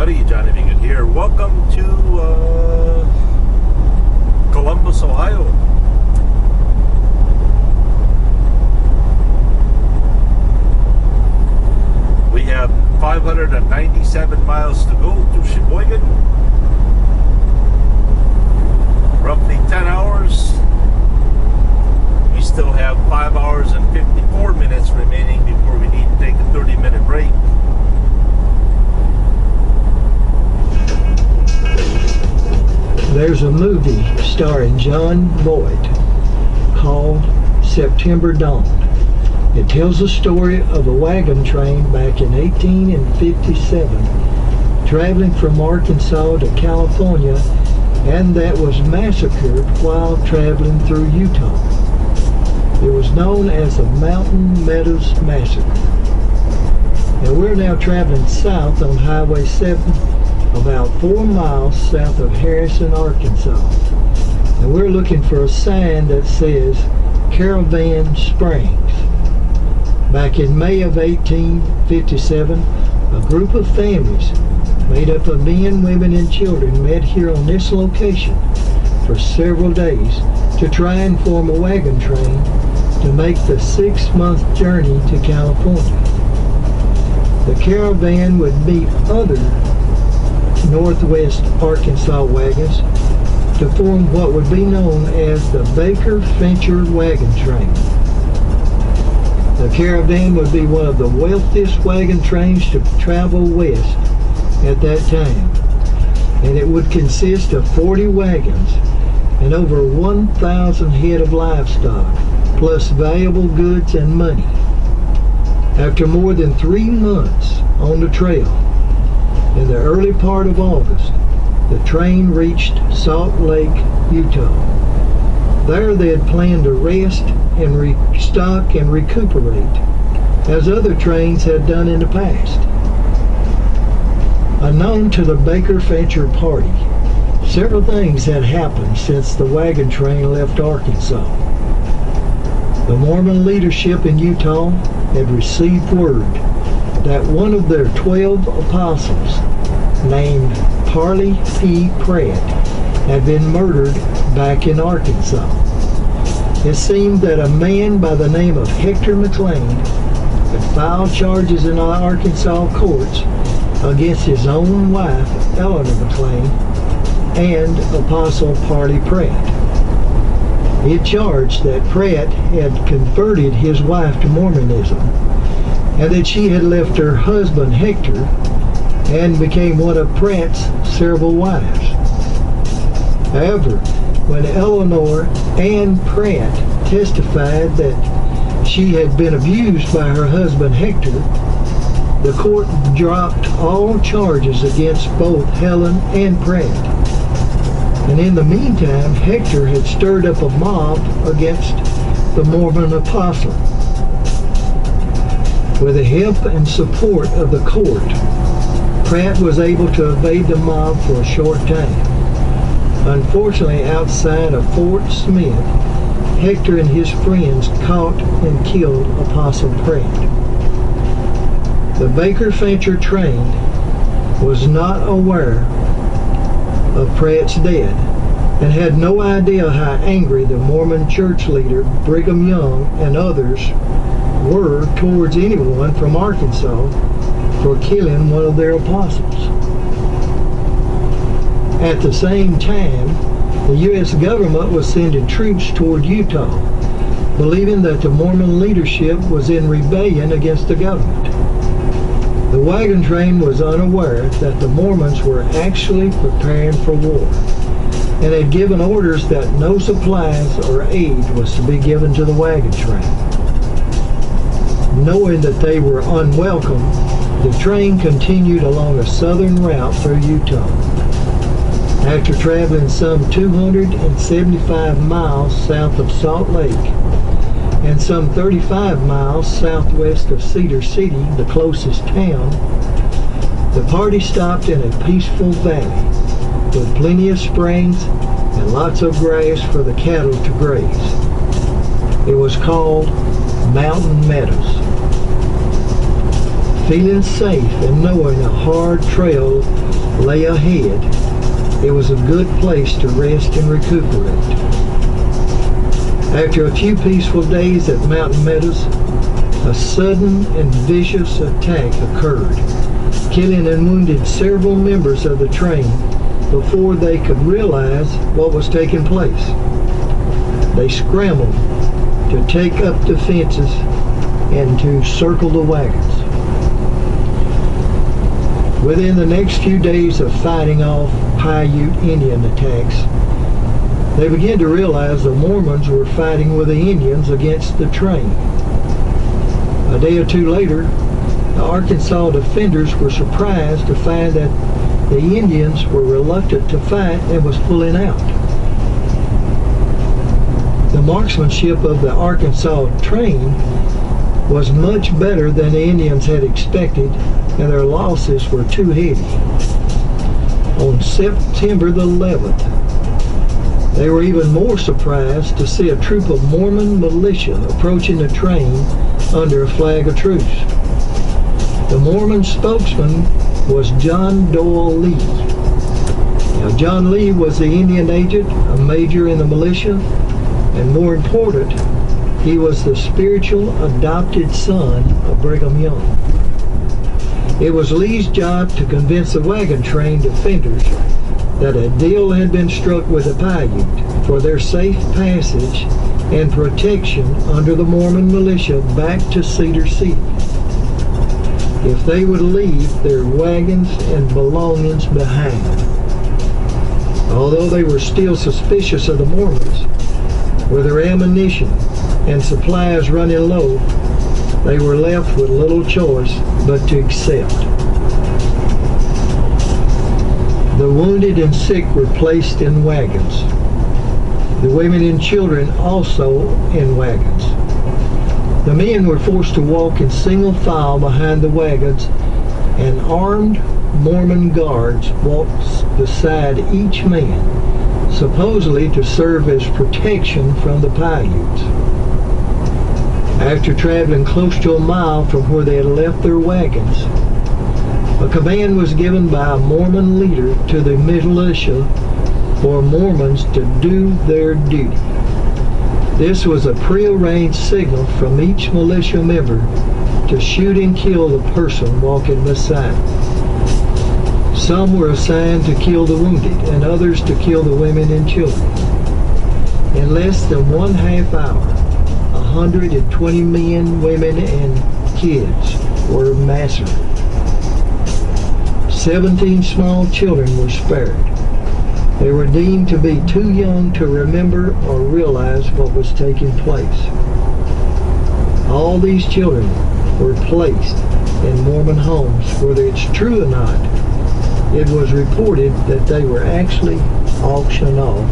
everybody, Johnny Bigot here. Welcome to Columbus, Ohio. We have 597 miles to go to Sheboygan. Roughly 10 hours. We still have 5 hours and 54 minutes remaining before we need to take a 30-minute break. There's a movie starring John Boyd called September Dawn. It tells the story of a wagon train back in 1857 traveling from Arkansas to California, and that was massacred while traveling through Utah. It was known as the Mountain Meadows Massacre. And we're now traveling south on Highway 7, about 4 miles south of Harrison, Arkansas. And we're looking for a sign that says Caravan Springs. Back in May of 1857, a group of families made up of men, women, and children met here on this location for several days to try and form a wagon train to make the 6-month journey to California. The caravan would meet other Northwest Arkansas wagons to form what would be known as the Baker-Fincher wagon train. The caravan would be one of the wealthiest wagon trains to travel west at that time, and it would consist of 40 wagons and over 1,000 head of livestock, plus valuable goods and money. After more than 3 months on the trail, in the early part of August, the train reached Salt Lake, Utah. There they had planned to rest and restock and recuperate, as other trains had done in the past. Unknown to the Baker-Fincher party, several things had happened since the wagon train left Arkansas. The Mormon leadership in Utah had received word that one of their 12 apostles, named Parley P. Pratt, had been murdered back in Arkansas. It seemed that a man by the name of Hector McLean had filed charges in Arkansas courts against his own wife, Eleanor McLean, and Apostle Parley Pratt. He charged that Pratt had converted his wife to Mormonism, and that she had left her husband Hector and became one of Pratt's several wives. However, when Eleanor Ann Pratt testified that she had been abused by her husband Hector, the court dropped all charges against both Helen and Pratt. And in the meantime, Hector had stirred up a mob against the Mormon apostle. With the help and support of the court, Pratt was able to evade the mob for a short time. Unfortunately, outside of Fort Smith, Hector and his friends caught and killed Apostle Pratt. The Baker-Fincher train was not aware of Pratt's death and had no idea how angry the Mormon church leader Brigham Young and others were towards anyone from Arkansas for killing one of their apostles. At the same time, the U.S. government was sending troops toward Utah, believing that the Mormon leadership was in rebellion against the government. The wagon train was unaware that the Mormons were actually preparing for war, and had given orders that no supplies or aid was to be given to the wagon train. Knowing that they were unwelcome, the train continued along a southern route through Utah. After traveling some 275 miles south of Salt Lake and some 35 miles southwest of Cedar City, the closest town, the party stopped in a peaceful valley with plenty of springs and lots of grass for the cattle to graze. It was called Mountain Meadows. Feeling safe and knowing a hard trail lay ahead, it was a good place to rest and recuperate. After a few peaceful days at Mountain Meadows, a sudden and vicious attack occurred, killing and wounded several members of the train before they could realize what was taking place. They scrambled to take up the fences and to circle the wagons. Within the next few days of fighting off Paiute Indian attacks, they began to realize the Mormons were fighting with the Indians against the train. A day or two later, the Arkansas defenders were surprised to find that the Indians were reluctant to fight and was pulling out. The marksmanship of the Arkansas train was much better than the Indians had expected, and their losses were too heavy. On September the 11th, they were even more surprised to see a troop of Mormon militia approaching the train under a flag of truce. The Mormon spokesman was John Doyle Lee. Now, John Lee was the Indian agent, a major in the militia, and more important, he was the spiritual adopted son of Brigham Young. It was Lee's job to convince the wagon train defenders that a deal had been struck with the Paiute for their safe passage and protection under the Mormon militia back to Cedar City, if they would leave their wagons and belongings behind. Although they were still suspicious of the Mormons, with their ammunition and supplies running low, they were left with little choice but to accept. The wounded and sick were placed in wagons. The women and children also in wagons. The men were forced to walk in single file behind the wagons, and armed Mormon guards walked beside each man, supposedly to serve as protection from the Paiutes. After traveling close to a mile from where they had left their wagons, a command was given by a Mormon leader to the militia for Mormons to do their duty. This was a prearranged signal from each militia member to shoot and kill the person walking beside them. Some were assigned to kill the wounded and others to kill the women and children. In less than 1/2 hour, 120 men, women, and kids were massacred. 17 small children were spared. They were deemed to be too young to remember or realize what was taking place. All these children were placed in Mormon homes. Whether it's true or not, it was reported that they were actually auctioned off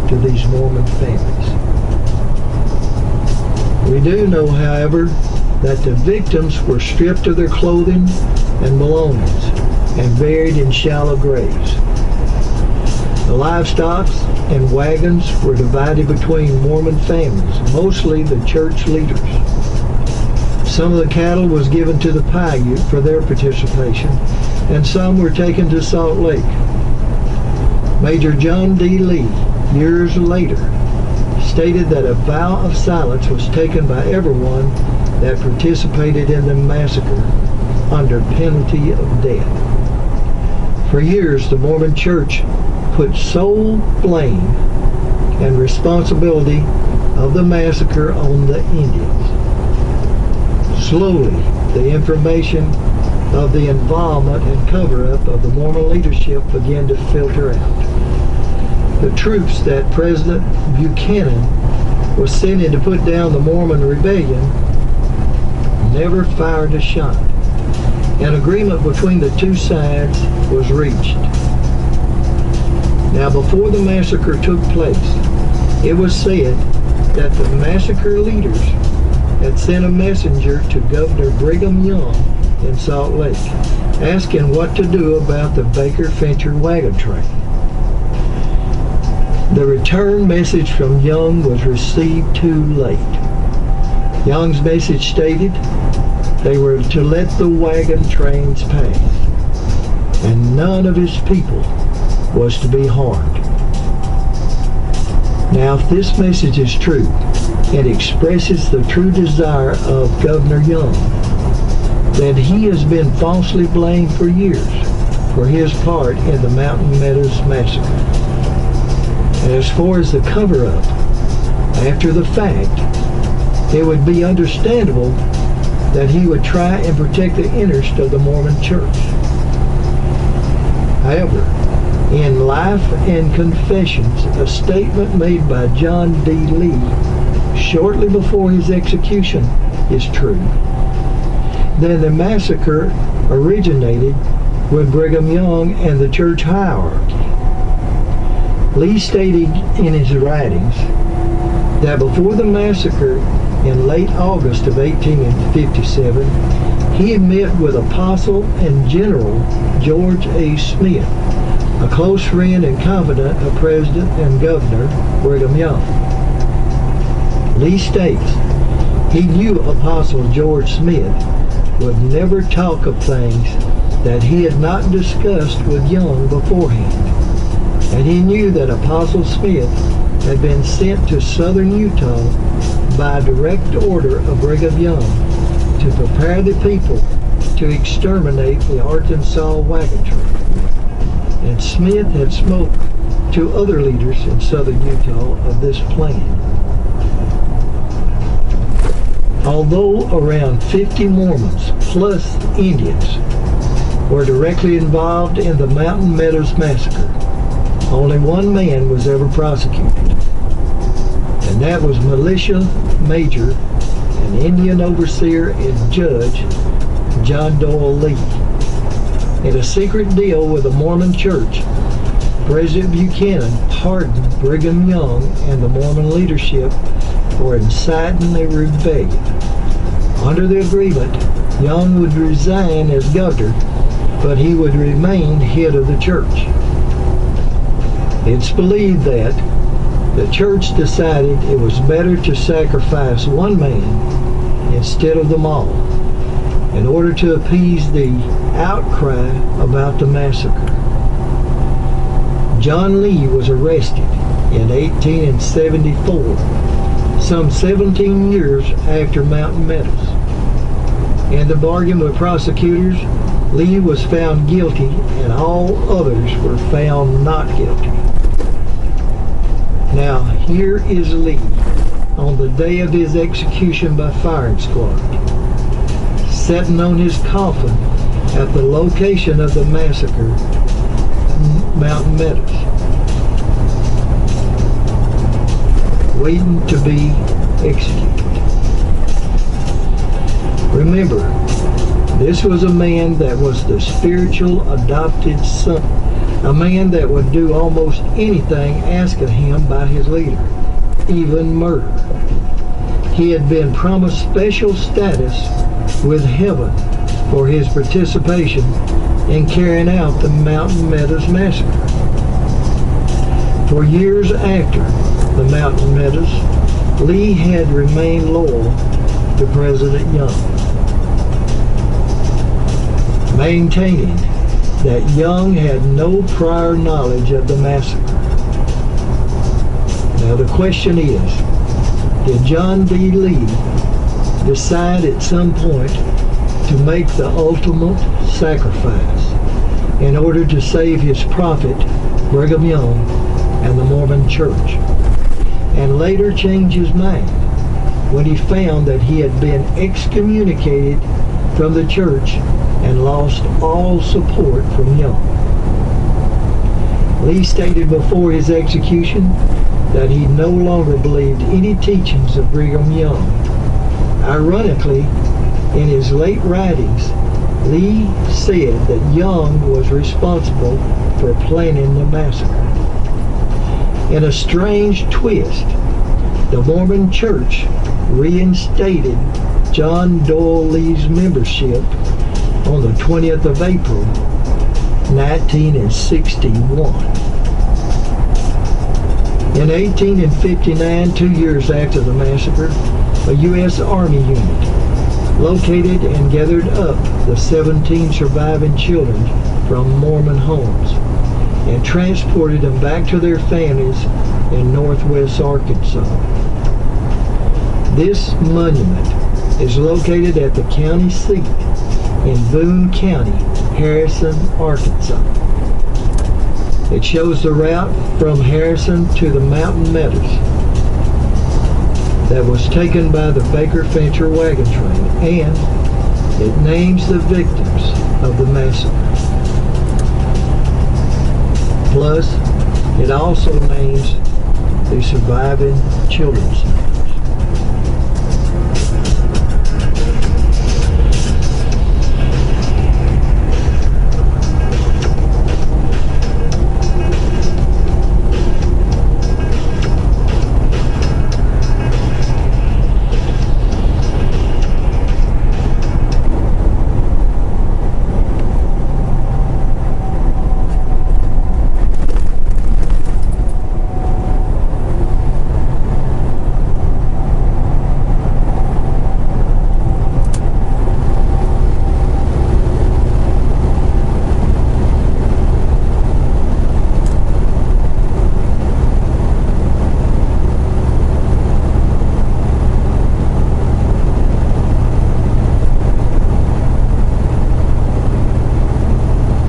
to these Mormon families. We do know, however, that the victims were stripped of their clothing and belongings and buried in shallow graves. The livestock and wagons were divided between Mormon families, mostly the church leaders. Some of the cattle was given to the Paiute for their participation, and some were taken to Salt Lake. Major John D. Lee, years later, stated that a vow of silence was taken by everyone that participated in the massacre under penalty of death. For years, the Mormon Church put sole blame and responsibility of the massacre on the Indians. Slowly, the information of the involvement and cover-up of the Mormon leadership began to filter out. The troops that President Buchanan was sending to put down the Mormon rebellion never fired a shot. An agreement between the two sides was reached. Now, before the massacre took place, it was said that the massacre leaders had sent a messenger to Governor Brigham Young in Salt Lake, asking what to do about the Baker-Fincher wagon train. The return message from Young was received too late. Young's message stated, They were to let the wagon trains pass, and none of his people was to be harmed. Now, if this message is true, it expresses the true desire of Governor Young, that he has been falsely blamed for years for his part in the Mountain Meadows Massacre. And as far as the cover-up, after the fact, it would be understandable that he would try and protect the interest of the Mormon Church. However, in Life and Confessions, a statement made by John D. Lee shortly before his execution is true. Then the massacre originated with Brigham Young and the church hierarchy. Lee stated in his writings that before the massacre in late August of 1857, he had met with Apostle and General George A. Smith, a close friend and confidant of President and Governor Brigham Young. Lee states he knew Apostle George Smith would never talk of things that he had not discussed with Young beforehand, and he knew that Apostle Smith had been sent to southern Utah by direct order of Brigham Young to prepare the people to exterminate the Arkansas wagon train. And Smith had spoke to other leaders in southern Utah of this plan. Although around 50 Mormons plus Indians were directly involved in the Mountain Meadows Massacre, only one man was ever prosecuted, and that was Militia Major and Indian Overseer and Judge John Doyle Lee. In a secret deal with the Mormon Church, President Buchanan pardoned Brigham Young and the Mormon leadership for inciting a rebellion. Under the agreement, Young would resign as governor, but he would remain head of the church. It's believed that the church decided it was better to sacrifice one man instead of them all in order to appease the outcry about the massacre. John Lee was arrested in 1874, some 17 years after Mountain Meadows. In the bargain with prosecutors, Lee was found guilty and all others were found not guilty. Now, here is Lee on the day of his execution by firing squad, sitting on his coffin at the location of the massacre, Mountain Meadows, waiting to be executed. Remember, this was a man that was the spiritual adopted son, a man that would do almost anything asked of him by his leader, even murder. He had been promised special status with heaven for his participation in carrying out the Mountain Meadows Massacre. For years after the Mountain Meadows, Lee had remained loyal to President Young, maintaining that Young had no prior knowledge of the massacre. Now the question is, did John D. Lee decide at some point to make the ultimate sacrifice in order to save his prophet, Brigham Young, and the Mormon Church, and later change his mind when he found that he had been excommunicated from the church and lost all support from Young? Lee stated before his execution that he no longer believed any teachings of Brigham Young. Ironically, in his late writings, Lee said that Young was responsible for planning the massacre. In a strange twist, the Mormon Church reinstated John Doyle Lee's membership on the 20th of April, 1961. In 1859, 2 years after the massacre, a U.S. Army unit located and gathered up the 17 surviving children from Mormon homes and transported them back to their families in northwest Arkansas. This monument is located at the county seat in Boone County, Harrison, Arkansas. It shows the route from Harrison to the Mountain Meadows that was taken by the Baker-Fincher wagon train, and it names the victims of the massacre. Plus, it also names the surviving children's names.